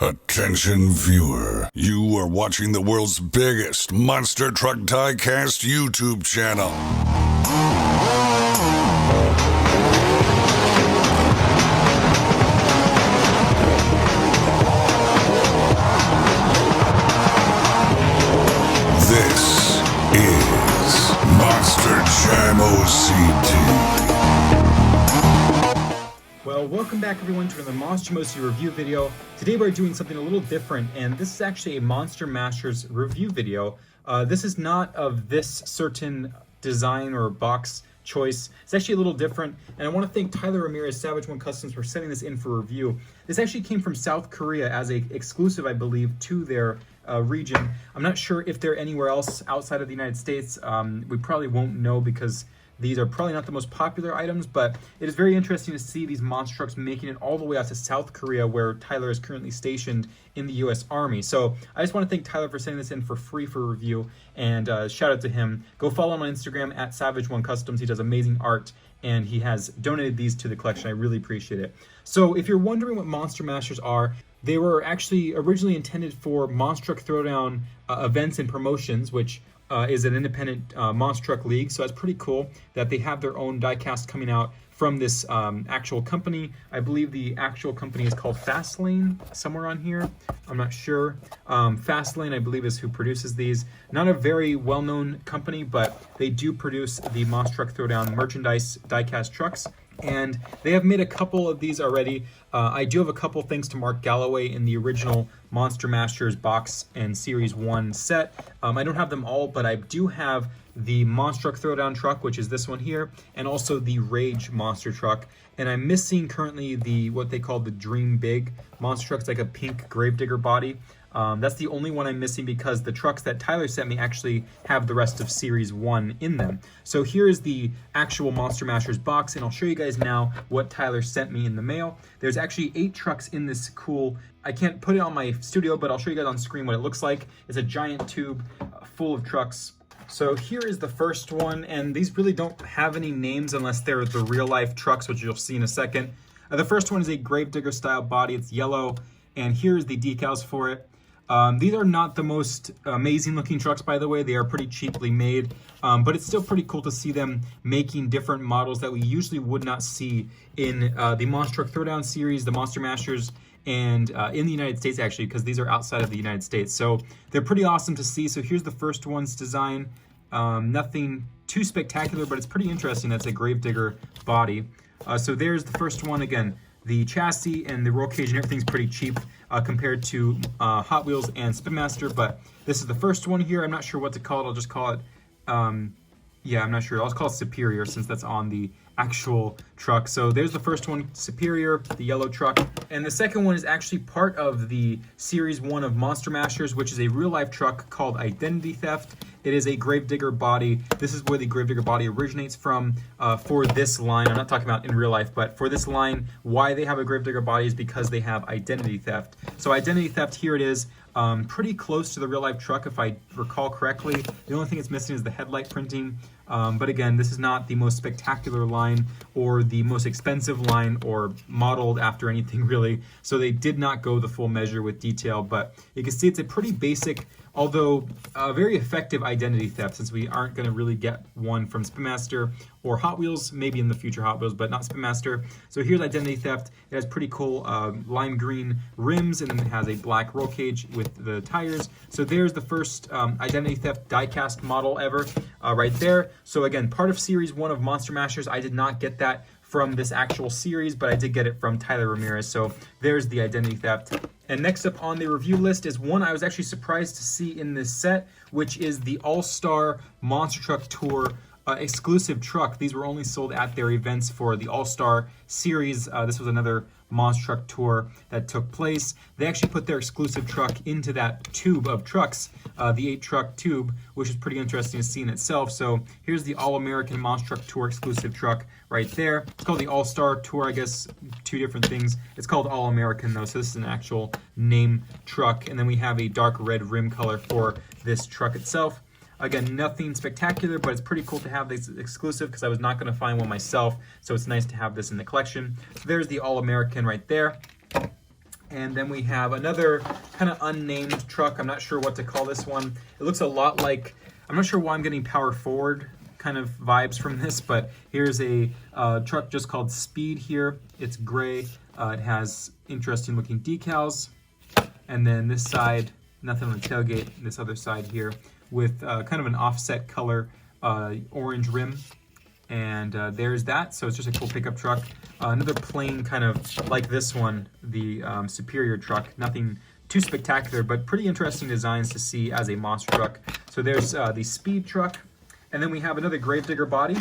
Attention viewer, you are watching the world's biggest monster truck diecast YouTube channel. This is Monster Jam OCD. Well, welcome back everyone to another Monster Jam OCD review video. Today we're doing something a little different, and this is actually a Monster Masters review video. This is not of this certain design or box choice. It's actually a little different, and I want to thank Tyler Ramirez, Savage One Customs, for sending this in for review. This actually came from South Korea as a exclusive, I believe, to their region. I'm not sure if they're anywhere else outside of the United States. We probably won't know because these are probably not the most popular items, but it is very interesting to see these monster trucks making it all the way out to South Korea, where Tyler is currently stationed in the U.S. Army. So I just want to thank Tyler for sending this in for free for review, and shout out to him. Go follow him on Instagram at Savage One Customs. He does amazing art, and he has donated these to the collection. I really appreciate it. So if you're wondering what Monster Masters are, they were actually originally intended for Monster Truck Throwdown events and promotions, which is an independent monster truck league. So it's pretty cool that they have their own diecast coming out from this actual company. I believe the actual company is called Fastlane, somewhere on here. I'm not sure. Fastlane, I believe, is who produces these. Not a very well-known company, but they do produce the Monster Truck Throwdown merchandise diecast trucks. And they have made a couple of these already. I do have a couple thanks to Mark Galloway in the original Monster Masters box and Series 1 set. I don't have them all, but I do have the Monster Truck Throwdown truck, which is this one here, and also the Rage monster truck. And I'm missing currently the what they call the Dream Big monster truck. It's like a pink Grape Digger body. That's the only one I'm missing because the trucks that Tyler sent me actually have the rest of Series 1 in them. So here is the actual Monster Masters box, and I'll show you guys now what Tyler sent me in the mail. There's actually 8 trucks in this cool, I can't put it on my studio, but I'll show you guys on screen what it looks like. It's a giant tube full of trucks. So here is the first one, and these really don't have any names unless they're the real life trucks, which you'll see in a second. The first one is a Gravedigger style body. It's yellow, and here's the decals for it. These are not the most amazing looking trucks, by the way. They are pretty cheaply made, but it's still pretty cool to see them making different models that we usually would not see in the Monster Truck Throwdown series, the Monster Masters, and in the United States, actually, because these are outside of the United States. So they're pretty awesome to see. So here's the first one's design. Nothing too spectacular, but it's pretty interesting. That's a Gravedigger body. So there's the first one. Again, the chassis and the roll cage and everything's pretty cheap compared to Hot Wheels and Spin Master, but this is the first one here. I'm not sure what to call it. I'll just call it, yeah, I'm not sure. I'll just call it Superior since that's on the actual truck. So there's the first one, Superior, the yellow truck. And the second one is actually part of the Series 1 of Monster Masters, which is a real-life truck called Identity Theft. It is a Gravedigger body. This is where the Gravedigger body originates from for this line. I'm not talking about in real life, but for this line, why they have a Gravedigger body is because they have Identity Theft. So Identity Theft, here it is. Pretty close to the real-life truck, if I recall correctly. The only thing it's missing is the headlight printing. But again, this is not the most spectacular line or the most expensive line or modeled after anything really. So they did not go the full measure with detail, but you can see it's a pretty basic, although very effective Identity Theft, since we aren't going to really get one from Spin Master or Hot Wheels, maybe in the future Hot Wheels, but not Spin Master. So here's Identity Theft. It has pretty cool lime green rims, and then it has a black roll cage with the tires. So there's the first Identity Theft diecast model ever right there. So again, part of Series 1 of Monster Masters. I did not get that from this actual series, but I did get it from Tyler Ramirez. So there's the Identity Theft. And next up on the review list is one I was actually surprised to see in this set, which is the All-Star Monster Truck Tour exclusive truck. These were only sold at their events for the All-Star series. This was another Monster Truck Tour that took place. They actually put their exclusive truck into that tube of trucks, the 8-truck tube, which is pretty interesting to see in itself. So here's the All-American Monster Truck Tour exclusive truck right there. It's called the All-Star Tour, I guess, 2 different things. It's called All-American though, so this is an actual name truck. And then we have a dark red rim color for this truck itself. Again, nothing spectacular, but it's pretty cool to have this exclusive because I was not going to find one myself, so it's nice to have this in the collection. So there's the All-American right there. And then we have another kind of unnamed truck. I'm not sure what to call this one. It looks a lot like, I'm not sure why I'm getting power forward kind of vibes from this, but here's a truck just called Speed here. It's gray. It has interesting looking decals. And then this side, nothing on the tailgate. This other side here with kind of an offset color orange rim. And there's that. So it's just a cool pickup truck. Another plain kind of like this one, the Superior truck. Nothing too spectacular, but pretty interesting designs to see as a monster truck. So there's the Speed truck. And then we have another Gravedigger body,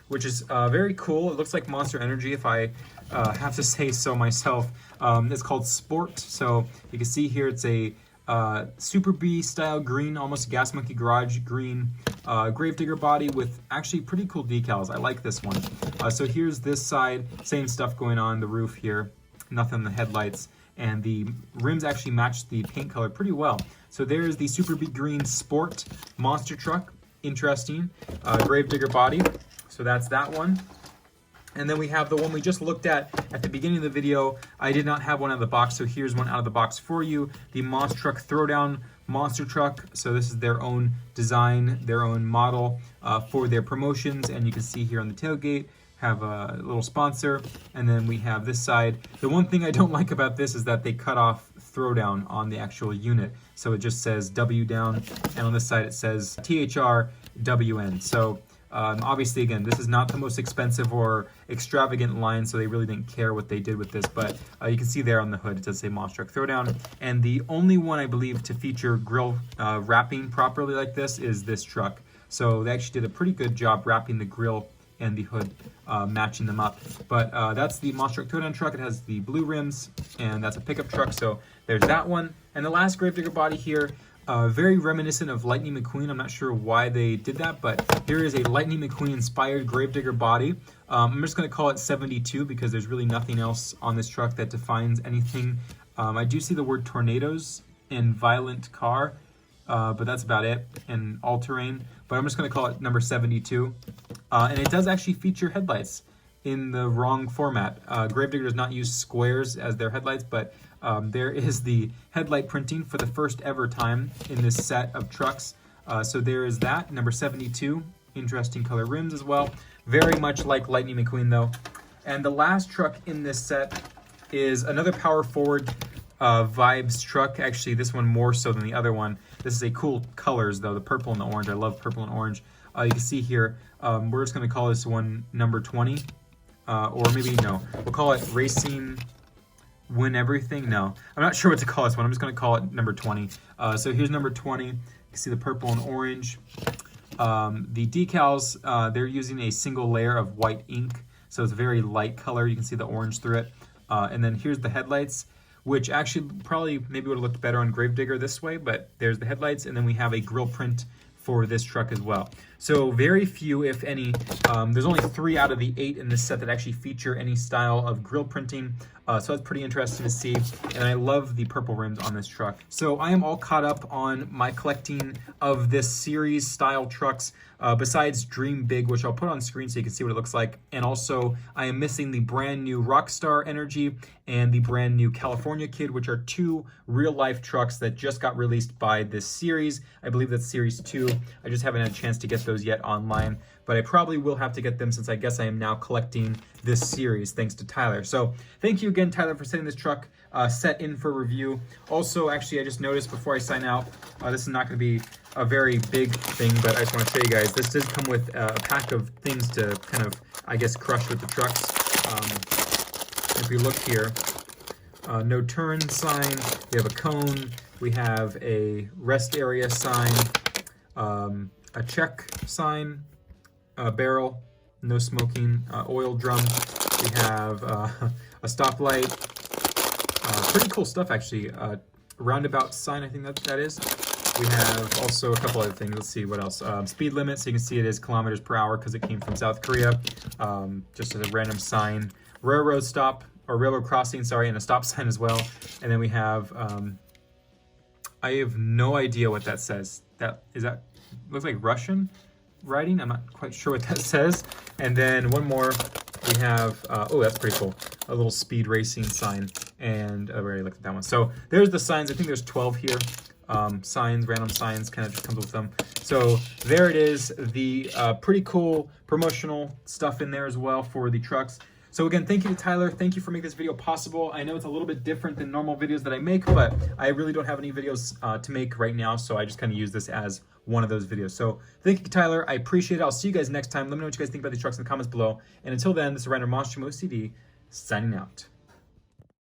which is very cool. It looks like Monster Energy, if I have to say so myself. It's called Sport. So you can see here it's a Super B style green, almost Gas Monkey Garage green Gravedigger body with actually pretty cool decals. I like this one. So here's this side, same stuff going on the roof here, nothing on the headlights, and the rims actually match the paint color pretty well. So there's the Super B green Sport monster truck. Interesting. Gravedigger body. So that's that one. And then we have the one we just looked at the beginning of the video. I did not have one out of the box, so here's one out of the box for you. The Monster Truck Throwdown monster truck. So this is their own design, their own model for their promotions. And you can see here on the tailgate, have a little sponsor. And then we have this side. The one thing I don't like about this is that they cut off Throwdown on the actual unit. So it just says W down, and on this side it says THRWN. So obviously, again, this is not the most expensive or extravagant line, so they really didn't care what they did with this, but you can see there on the hood it does say Monster Truck Throwdown. And the only one I believe to feature grill wrapping properly like this is this truck. So they actually did a pretty good job wrapping the grill and the hood, matching them up. But that's the Monster Truck Throwdown truck. It has the blue rims, and that's a pickup truck, so there's that one. And the last Gravedigger body here, very reminiscent of Lightning McQueen. I'm not sure why they did that, but here is a Lightning McQueen inspired Gravedigger body. I'm just going to call it 72 because there's really nothing else on this truck that defines anything. I do see the word tornadoes and violent car, but that's about it, and all-terrain. But I'm just going to call it number 72. And it does actually feature headlights in the wrong format. Gravedigger does not use squares as their headlights, but there is the headlight printing for the first ever time in this set of trucks. So there is that, number 72. Interesting color rims as well. Very much like Lightning McQueen though. And the last truck in this set is another power forward vibes truck. Actually, this one more so than the other one. This is a cool colors though, the purple and the orange. I love purple and orange. You can see here, we're just going to call this one number 20. Or maybe no, we'll call it Racing Win Everything. No, I'm not sure what to call this one. I'm just going to call it number 20. So here's number 20. You can see the purple and orange. The decals, they're using a single layer of white ink. So it's a very light color. You can see the orange through it. And then here's the headlights, which actually probably maybe would have looked better on Gravedigger this way, but there's the headlights. And then we have a grill print for this truck as well. So very few, if any, there's only 3 out of the 8 in this set that actually feature any style of grill printing. So that's pretty interesting to see. And I love the purple rims on this truck. So I am all caught up on my collecting of this series style trucks, besides Dream Big, which I'll put on screen so you can see what it looks like. And also I am missing the brand new Rockstar Energy and the brand new California Kid, which are 2 real life trucks that just got released by this series. I believe that's series 2. I just haven't had a chance to get those yet online, but I probably will have to get them since I guess I am now collecting this series thanks to Tyler. So thank you again, Tyler, for setting this truck set in for review. Also, actually, I just noticed before I sign out, this is not going to be a very big thing, but I just want to show you guys, this does come with a pack of things to kind of, I guess, crush with the trucks. If we look here, no turn sign, we have a cone, we have a rest area sign, a check sign, a barrel, no smoking, oil drum, we have a stoplight, pretty cool stuff actually, roundabout sign, I think that is. We have also a couple other things. Let's see what else. Speed limit, so you can see it is kilometers per hour because it came from South Korea. Just as a random sign. Railroad stop, or railroad crossing, sorry, and a stop sign as well. And then we have, I have no idea what that says. That looks like Russian writing. I'm not quite sure what that says. And then one more, we have, oh, that's pretty cool. A little speed racing sign. and I already looked at that one. So there's the signs. I think there's 12 here. Signs, random signs, kind of just comes with them. So there it is, the pretty cool promotional stuff in there as well for the trucks. So again, thank you to Tyler. Thank you for making this video possible. I know it's a little bit different than normal videos that I make, but I really don't have any videos to make right now, so I just kind of use this as one of those videos. So thank you, Tyler. I appreciate it. I'll see you guys next time. Let me know what you guys think about these trucks in the comments below. And until then, this is Random Monster OCD signing out.